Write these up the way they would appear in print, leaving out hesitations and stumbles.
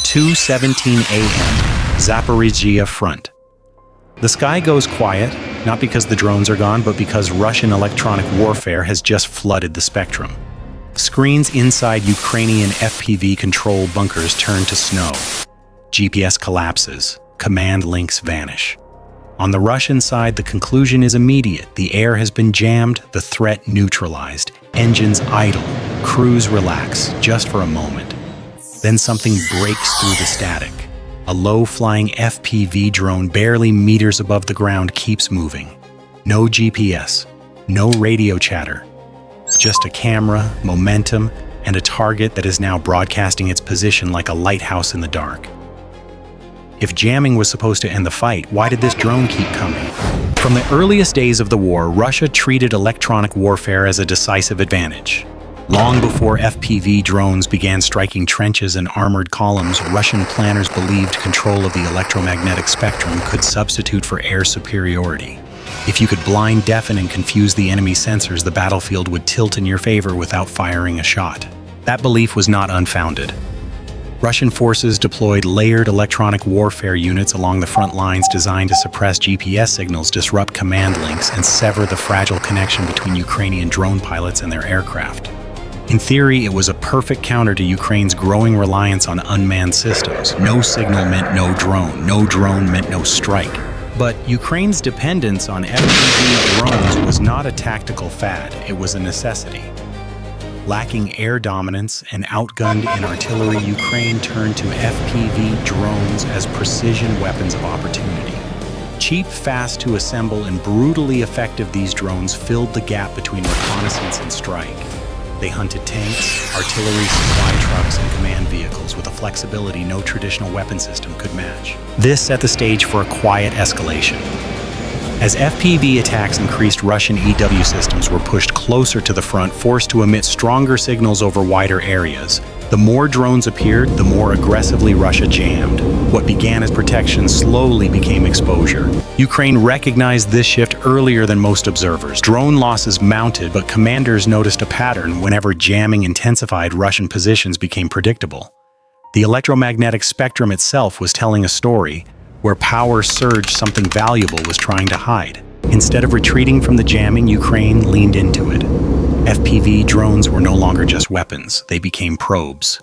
2:17 a.m., Zaporizhzhia front. The sky goes quiet, not because the drones are gone, but because Russian electronic warfare has just flooded the spectrum. Screens inside Ukrainian FPV control bunkers turn to snow. GPS collapses. Command links vanish. On the Russian side, the conclusion is immediate. The air has been jammed, the threat neutralized, engines idle, crews relax, just for a moment. Then something breaks through the static. A low-flying FPV drone barely meters above the ground keeps moving. No GPS, no radio chatter. Just a camera, momentum, and a target that is now broadcasting its position like a lighthouse in the dark. If jamming was supposed to end the fight, why did this drone keep coming? From the earliest days of the war, Russia treated electronic warfare as a decisive advantage. Long before FPV drones began striking trenches and armored columns, Russian planners believed control of the electromagnetic spectrum could substitute for air superiority. If you could blind, deafen, and confuse the enemy sensors, the battlefield would tilt in your favor without firing a shot. That belief was not unfounded. Russian forces deployed layered electronic warfare units along the front lines designed to suppress GPS signals, disrupt command links, and sever the fragile connection between Ukrainian drone pilots and their aircraft. In theory, it was a perfect counter to Ukraine's growing reliance on unmanned systems. No signal meant no drone meant no strike. But Ukraine's dependence on FPV drones was not a tactical fad, it was a necessity. Lacking air dominance and outgunned in artillery, Ukraine turned to FPV drones as precision weapons of opportunity. Cheap, fast to assemble, and brutally effective, these drones filled the gap between reconnaissance and strike. They hunted tanks, artillery, supply trucks, and command vehicles with a flexibility no traditional weapon system could match. This set the stage for a quiet escalation. As FPV attacks increased, Russian EW systems were pushed closer to the front, forced to emit stronger signals over wider areas. The more drones appeared, the more aggressively Russia jammed. What began as protection slowly became exposure. Ukraine recognized this shift earlier than most observers. Drone losses mounted, but commanders noticed a pattern. Whenever jamming intensified, Russian positions became predictable. The electromagnetic spectrum itself was telling a story. Where power surged, something valuable was trying to hide. Instead of retreating from the jamming, Ukraine leaned into it. FPV drones were no longer just weapons, they became probes.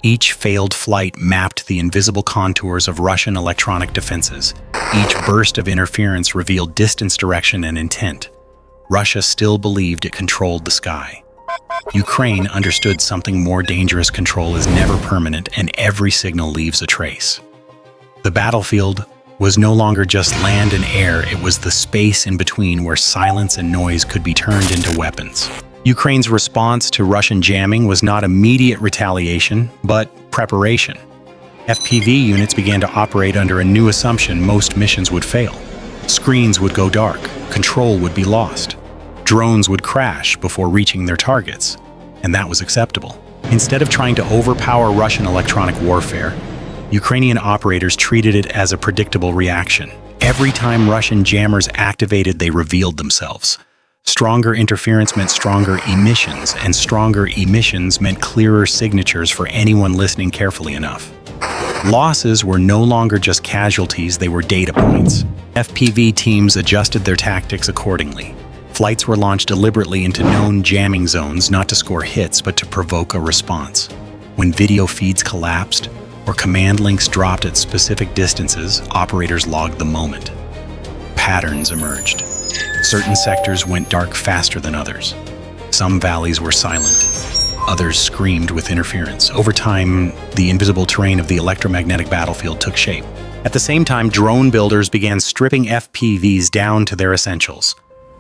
Each failed flight mapped the invisible contours of Russian electronic defenses. Each burst of interference revealed distance, direction, and intent. Russia still believed it controlled the sky. Ukraine understood something more dangerous: control is never permanent, and every signal leaves a trace. The battlefield was no longer just land and air, it was the space in between where silence and noise could be turned into weapons. Ukraine's response to Russian jamming was not immediate retaliation, but preparation. FPV units began to operate under a new assumption: most missions would fail. Screens would go dark, control would be lost. Drones would crash before reaching their targets, and that was acceptable. Instead of trying to overpower Russian electronic warfare, Ukrainian operators treated it as a predictable reaction. Every time Russian jammers activated, they revealed themselves. Stronger interference meant stronger emissions, and stronger emissions meant clearer signatures for anyone listening carefully enough. Losses were no longer just casualties, they were data points. FPV teams adjusted their tactics accordingly. Flights were launched deliberately into known jamming zones, not to score hits, but to provoke a response. When video feeds collapsed, or command links dropped at specific distances, operators logged the moment. Patterns emerged. Certain sectors went dark faster than others. Some valleys were silent. Others screamed with interference. Over time, the invisible terrain of the electromagnetic battlefield took shape. At the same time, drone builders began stripping FPVs down to their essentials.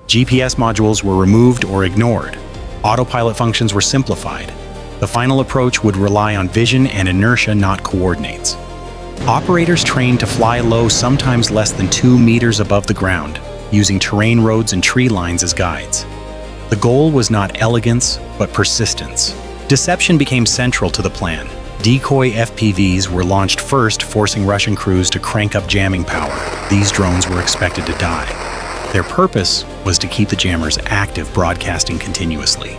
GPS modules were removed or ignored. Autopilot functions were simplified. The final approach would rely on vision and inertia, not coordinates. Operators trained to fly low, sometimes less than 2 meters above the ground, using terrain roads and tree lines as guides. The goal was not elegance, but persistence. Deception became central to the plan. Decoy FPVs were launched first, forcing Russian crews to crank up jamming power. These drones were expected to die. Their purpose was to keep the jammers active, broadcasting continuously.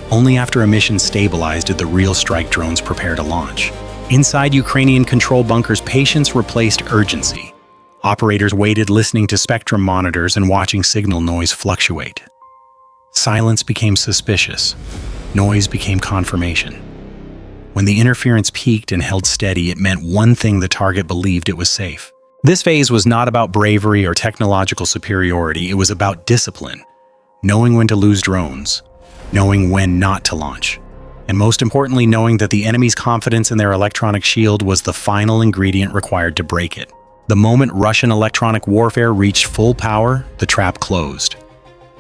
Only after a mission stabilized did the real strike drones prepare to launch. Inside Ukrainian control bunkers, patience replaced urgency. Operators waited, listening to spectrum monitors and watching signal noise fluctuate. Silence became suspicious. Noise became confirmation. When the interference peaked and held steady, it meant one thing: the target believed it was safe. This phase was not about bravery or technological superiority. It was about discipline, knowing when to lose drones, knowing when not to launch, and most importantly, knowing that the enemy's confidence in their electronic shield was the final ingredient required to break it. The moment Russian electronic warfare reached full power, the trap closed.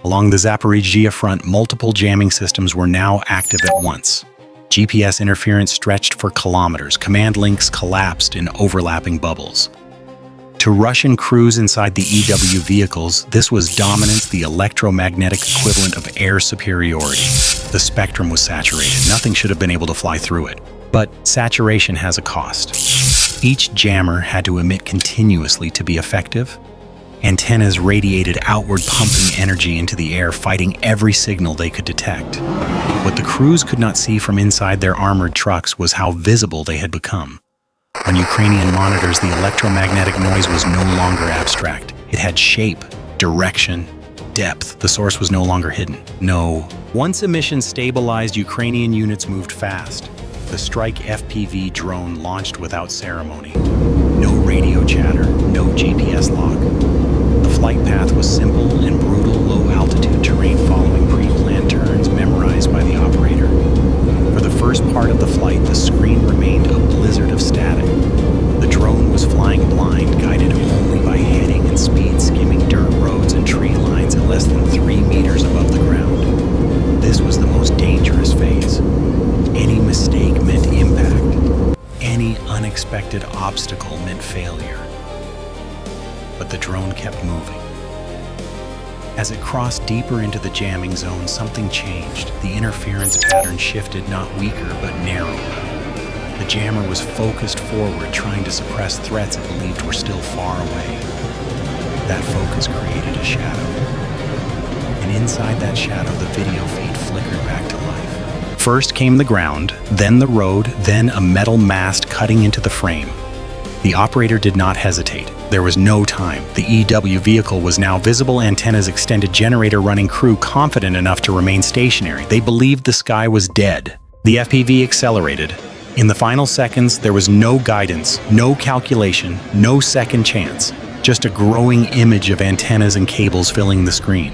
Along the Zaporizhzhia front, multiple jamming systems were now active at once. GPS interference stretched for kilometers. Command links collapsed in overlapping bubbles. To Russian crews inside the EW vehicles, this was dominance, the electromagnetic equivalent of air superiority. The spectrum was saturated. Nothing should have been able to fly through it. But saturation has a cost. Each jammer had to emit continuously to be effective. Antennas radiated outward, pumping energy into the air, fighting every signal they could detect. What the crews could not see from inside their armored trucks was how visible they had become. On Ukrainian monitors, the electromagnetic noise was no longer abstract. It had shape, direction, depth. The source was no longer hidden. No. Once emissions stabilized, Ukrainian units moved fast. The Strike FPV drone launched without ceremony. No radio chatter, no GPS log. The flight path was simple and brutal, low-altitude terrain following pre-planned turns memorized by the operator. For the first part of the flight, the screen remained a blizzard of static. The drone was flying blind, guided only by heading and speed, skimming dirt roads and tree lines at less than 3 meters above the ground. This was the most dangerous phase. Any mistake meant impact. Any unexpected obstacle meant failure. But the drone kept moving. As it crossed deeper into the jamming zone, something changed. The interference pattern shifted, not weaker, but narrower. The jammer was focused forward, trying to suppress threats it believed were still far away. That focus created a shadow. And inside that shadow, the video feed flickered back to life. First came the ground, then the road, then a metal mast cutting into the frame. The operator did not hesitate. There was no time. The EW vehicle was now visible, antennas extended, generator running, crew confident enough to remain stationary. They believed the sky was dead. The FPV accelerated. In the final seconds, there was no guidance, no calculation, no second chance, just a growing image of antennas and cables filling the screen.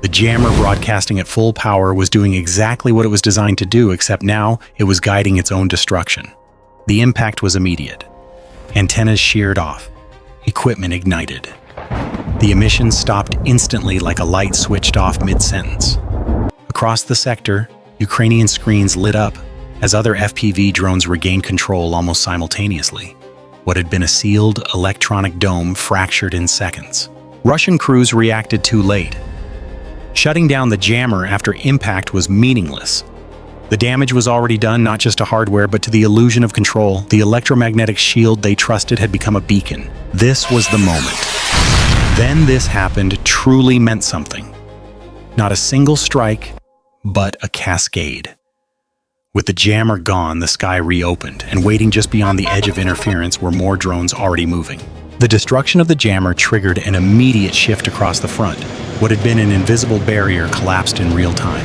The jammer, broadcasting at full power, was doing exactly what it was designed to do, except now it was guiding its own destruction. The impact was immediate. Antennas sheared off. Equipment ignited. The emissions stopped instantly, like a light switched off mid-sentence. Across the sector, Ukrainian screens lit up as other FPV drones regained control almost simultaneously. What had been a sealed electronic dome fractured in seconds. Russian crews reacted too late. Shutting down the jammer after impact was meaningless. The damage was already done, not just to hardware, but to the illusion of control. The electromagnetic shield they trusted had become a beacon. This was the moment. Then this happened, truly meant something. Not a single strike, but a cascade. With the jammer gone, the sky reopened, and waiting just beyond the edge of interference were more drones already moving. The destruction of the jammer triggered an immediate shift across the front. What had been an invisible barrier collapsed in real time.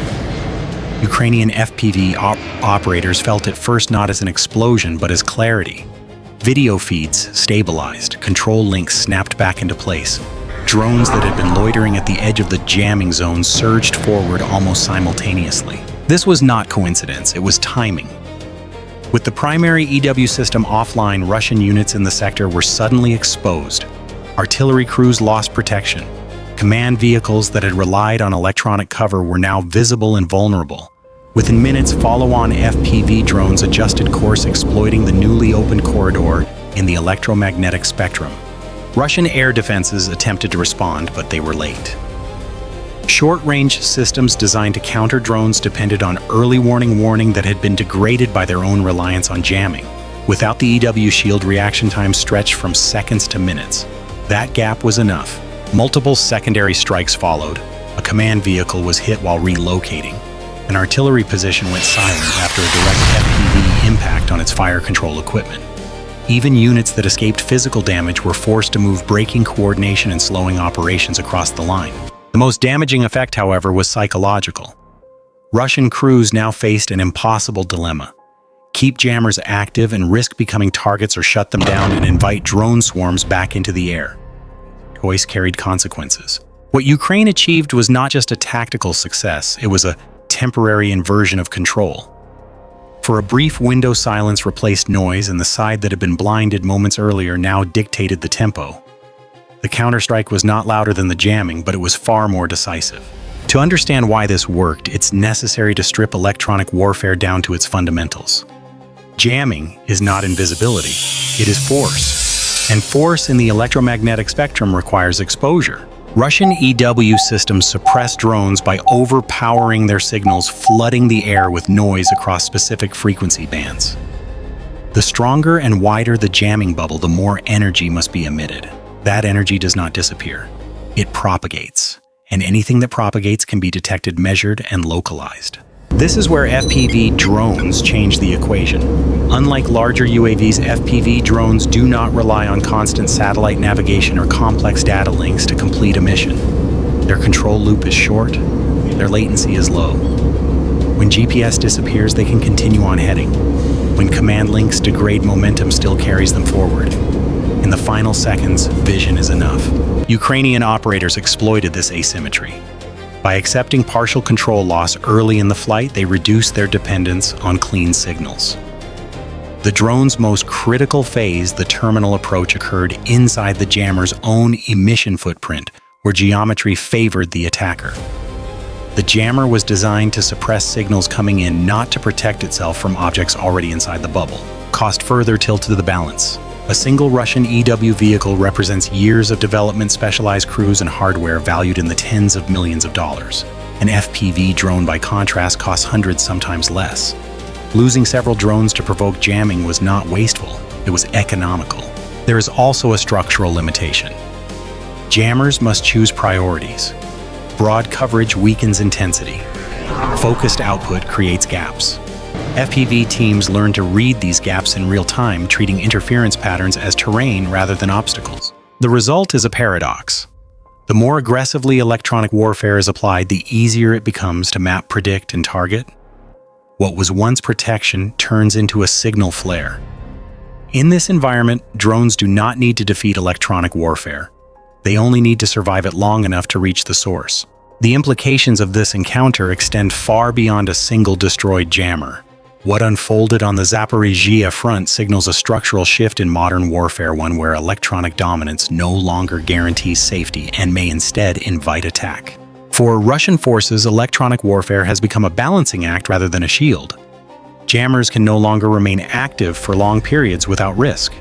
Ukrainian FPV operators felt it first not as an explosion, but as clarity. Video feeds stabilized, control links snapped back into place. Drones that had been loitering at the edge of the jamming zone surged forward almost simultaneously. This was not coincidence, it was timing. With the primary EW system offline, Russian units in the sector were suddenly exposed. Artillery crews lost protection. Command vehicles that had relied on electronic cover were now visible and vulnerable. Within minutes, follow-on FPV drones adjusted course, exploiting the newly opened corridor in the electromagnetic spectrum. Russian air defenses attempted to respond, but they were late. Short-range systems designed to counter drones depended on early warning that had been degraded by their own reliance on jamming. Without the EW shield, reaction time stretched from seconds to minutes. That gap was enough. Multiple secondary strikes followed. A command vehicle was hit while relocating. An artillery position went silent after a direct FPV impact on its fire control equipment. Even units that escaped physical damage were forced to move braking coordination and slowing operations across the line. The most damaging effect, however, was psychological. Russian crews now faced an impossible dilemma: keep jammers active and risk becoming targets, or shut them down and invite drone swarms back into the air. Choice carried consequences. What Ukraine achieved was not just a tactical success, it was a temporary inversion of control. For a brief window, silence replaced noise, and the side that had been blinded moments earlier now dictated the tempo. The counterstrike was not louder than the jamming, but it was far more decisive. To understand why this worked, it's necessary to strip electronic warfare down to its fundamentals. Jamming is not invisibility, it is force. And force in the electromagnetic spectrum requires exposure. Russian EW systems suppress drones by overpowering their signals, flooding the air with noise across specific frequency bands. The stronger and wider the jamming bubble, the more energy must be emitted. That energy does not disappear. It propagates. And anything that propagates can be detected, measured, and localized. This is where FPV drones change the equation. Unlike larger UAVs, FPV drones do not rely on constant satellite navigation or complex data links to complete a mission. Their control loop is short, their latency is low. When GPS disappears, they can continue on heading. When command links degrade, momentum still carries them forward. In the final seconds, vision is enough. Ukrainian operators exploited this asymmetry. By accepting partial control loss early in the flight, they reduced their dependence on clean signals. The drone's most critical phase, the terminal approach, occurred inside the jammer's own emission footprint, where geometry favored the attacker. The jammer was designed to suppress signals coming in, not to protect itself from objects already inside the bubble. Cost further tilted the balance. A single Russian EW vehicle represents years of development, specialized crews, and hardware valued in the tens of millions of dollars. An FPV drone, by contrast, costs hundreds, sometimes less. Losing several drones to provoke jamming was not wasteful, it was economical. There is also a structural limitation. Jammers must choose priorities. Broad coverage weakens intensity. Focused output creates gaps. FPV teams learn to read these gaps in real time, treating interference patterns as terrain rather than obstacles. The result is a paradox. The more aggressively electronic warfare is applied, the easier it becomes to map, predict, and target. What was once protection turns into a signal flare. In this environment, drones do not need to defeat electronic warfare. They only need to survive it long enough to reach the source. The implications of this encounter extend far beyond a single destroyed jammer. What unfolded on the Zaporizhzhia front signals a structural shift in modern warfare, one where electronic dominance no longer guarantees safety and may instead invite attack. For Russian forces, electronic warfare has become a balancing act rather than a shield. Jammers can no longer remain active for long periods without risk.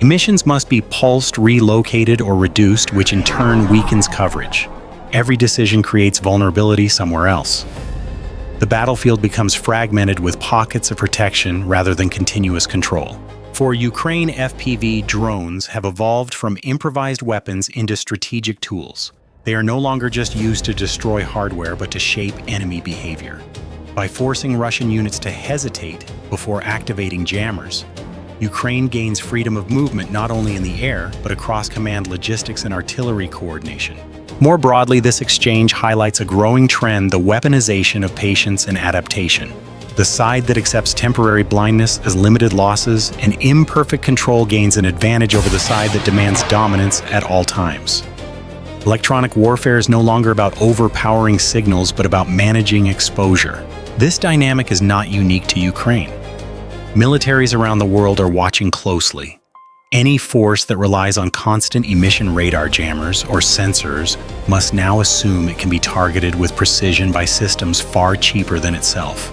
Emissions must be pulsed, relocated, or reduced, which in turn weakens coverage. Every decision creates vulnerability somewhere else. The battlefield becomes fragmented with pockets of protection rather than continuous control. For Ukraine, FPV drones have evolved from improvised weapons into strategic tools. They are no longer just used to destroy hardware, but to shape enemy behavior. By forcing Russian units to hesitate before activating jammers, Ukraine gains freedom of movement not only in the air, but across command logistics and artillery coordination. More broadly, this exchange highlights a growing trend: the weaponization of patience and adaptation. The side that accepts temporary blindness as limited losses and imperfect control gains an advantage over the side that demands dominance at all times. Electronic warfare is no longer about overpowering signals, but about managing exposure. This dynamic is not unique to Ukraine. Militaries around the world are watching closely. Any force that relies on constant emission radar jammers or sensors must now assume it can be targeted with precision by systems far cheaper than itself.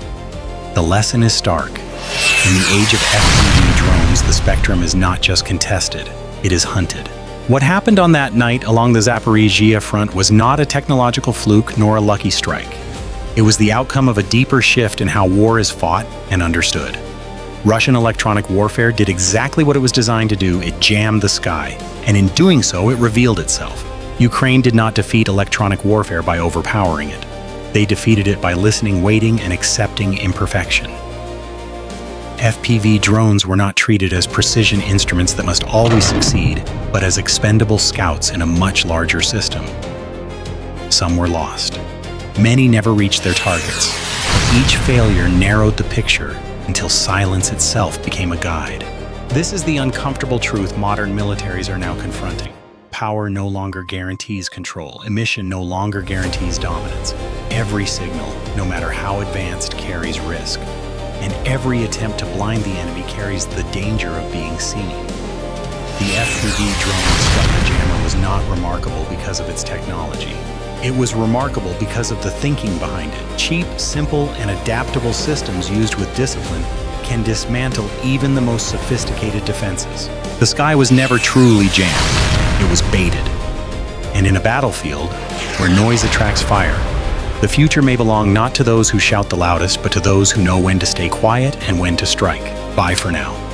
The lesson is stark. In the age of FPV drones, the spectrum is not just contested, it is hunted. What happened on that night along the Zaporizhzhia front was not a technological fluke nor a lucky strike. It was the outcome of a deeper shift in how war is fought and understood. Russian electronic warfare did exactly what it was designed to do: it jammed the sky, and in doing so, it revealed itself. Ukraine did not defeat electronic warfare by overpowering it. They defeated it by listening, waiting, and accepting imperfection. FPV drones were not treated as precision instruments that must always succeed, but as expendable scouts in a much larger system. Some were lost. Many never reached their targets. Each failure narrowed the picture until silence itself became a guide. This is the uncomfortable truth modern militaries are now confronting. Power no longer guarantees control. Emission no longer guarantees dominance. Every signal, no matter how advanced, carries risk. And every attempt to blind the enemy carries the danger of being seen. The FPV drone that struck the jammer was not remarkable because of its technology. It was remarkable because of the thinking behind it. Cheap, simple, and adaptable systems used with discipline can dismantle even the most sophisticated defenses. The sky was never truly jammed. It was baited. And in a battlefield, where noise attracts fire, the future may belong not to those who shout the loudest, but to those who know when to stay quiet and when to strike. Bye for now.